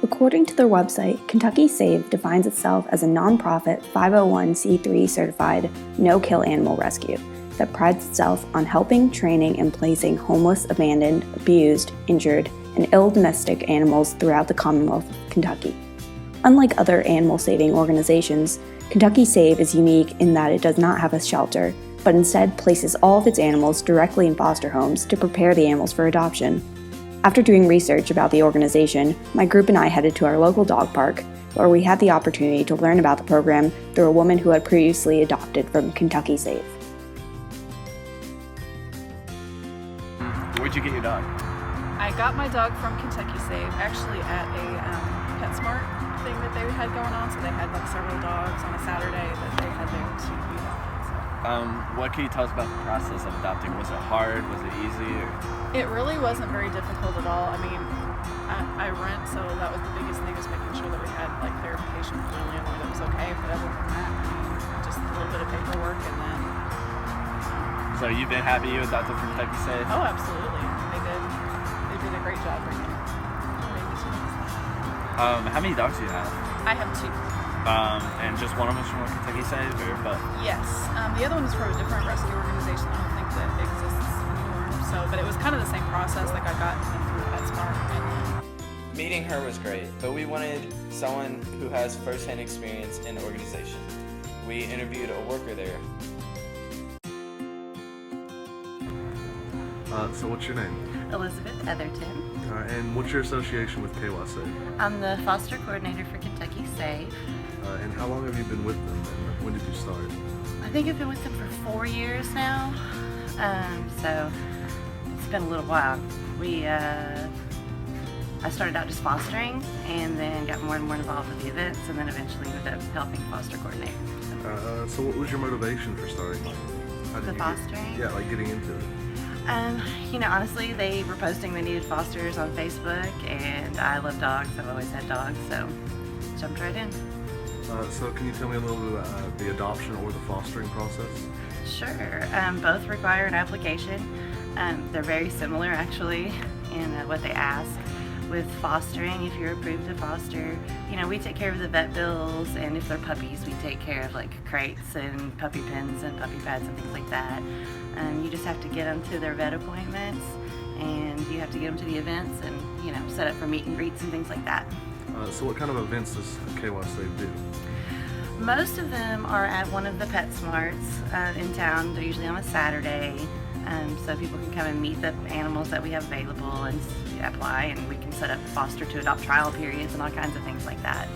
According to their website, Kentucky S.A.V.E. defines itself as a nonprofit 501c3 certified no-kill animal rescue that prides itself on helping, training, and placing homeless, abandoned, abused, injured, and ill domestic animals throughout the Commonwealth of Kentucky. Unlike other animal saving organizations, Kentucky S.A.V.E. is unique in that it does not have a shelter, but instead places all of its animals directly in foster homes to prepare the animals for adoption. After doing research about the organization, my group and I headed to our local dog park, where we had the opportunity to learn about the program through a woman who had previously adopted from Kentucky S.A.V.E. Where'd you get your dog? I got my dog from Kentucky S.A.V.E. actually at a PetSmart thing that they had going on. So they had like several dogs on a Saturday that they had there to be adopted. What can you tell us about the process of adopting? Was it hard? Was it easy? Or? It really wasn't very difficult at all. I mean, I rent, so that was the biggest thing, was making sure that we had like clarification from my landlord that was okay. But other than that, I mean, just a little bit of paperwork and then. So you've been happy you adopted from Kentucky S.A.V.E.? Oh, absolutely. They did a great job bringing babies to us. How many dogs do you have? I have 2. And just one of them is from Kentucky S.A.V.E. or both? Yes. The other one is from a different rescue organization. I don't think that exists anymore. So, but it was kind of the same process. Like I got them through PetSmart. Meeting her was great, but we wanted someone who has first-hand experience in the organization. We interviewed a worker there. So what's your name? Elizabeth Etherton. And what's your association with KSA? I'm the foster coordinator for Kentucky S.A.V.E. And how long have you been with them, and when did you start? I think I've been with them for 4 years now, so it's been a little while. I started out just fostering, and then got more and more involved with the events, and then eventually ended up helping foster coordinate. So what was your motivation for starting? The fostering? Like getting into it. Honestly, they were posting they needed fosters on Facebook, and I love dogs. I've always had dogs, so jumped right in. So can you tell me a little bit about the adoption or the fostering process? Sure. Both require an application. They're very similar, actually, in what they ask. With fostering, if you're approved to foster, we take care of the vet bills, and if they're puppies, we take care of like crates and puppy pens and puppy pads and things like that. You just have to get them to their vet appointments, and you have to get them to the events and, set up for meet and greets and things like that. So what kind of events does KSA do? Most of them are at one of the PetSmarts in town. They're usually on a Saturday, so people can come and meet the animals that we have available and apply, and we can set up foster to adopt trial periods and all kinds of things like that.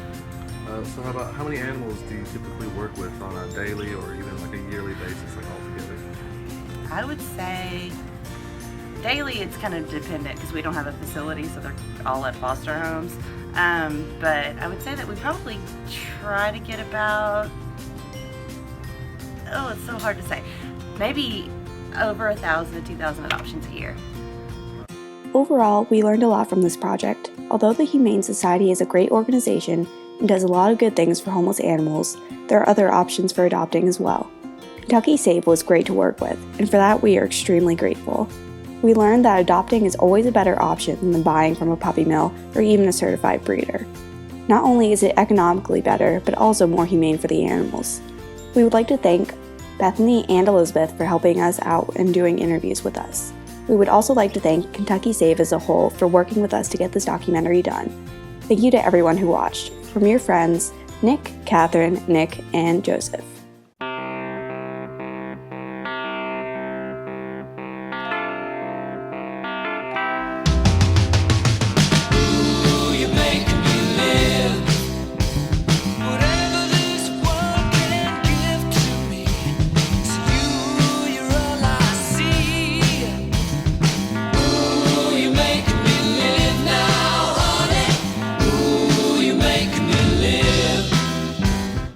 So how many animals do you typically work with on a daily or even like a yearly basis, like altogether? I would say daily it's kind of dependent because we don't have a facility, so they're all at foster homes. But I would say that we probably try to get about, it's so hard to say, maybe over 1,000 to 2,000 adoptions a year. Overall, we learned a lot from this project. Although the Humane Society is a great organization and does a lot of good things for homeless animals, there are other options for adopting as well. Kentucky S.A.V.E. was great to work with, and for that we are extremely grateful. We learned that adopting is always a better option than buying from a puppy mill or even a certified breeder. Not only is it economically better, but also more humane for the animals. We would like to thank Bethany and Elizabeth for helping us out and doing interviews with us. We would also like to thank Kentucky S.A.V.E. as a whole for working with us to get this documentary done. Thank you to everyone who watched. From your friends, Nick, Catherine, Nick, and Joseph.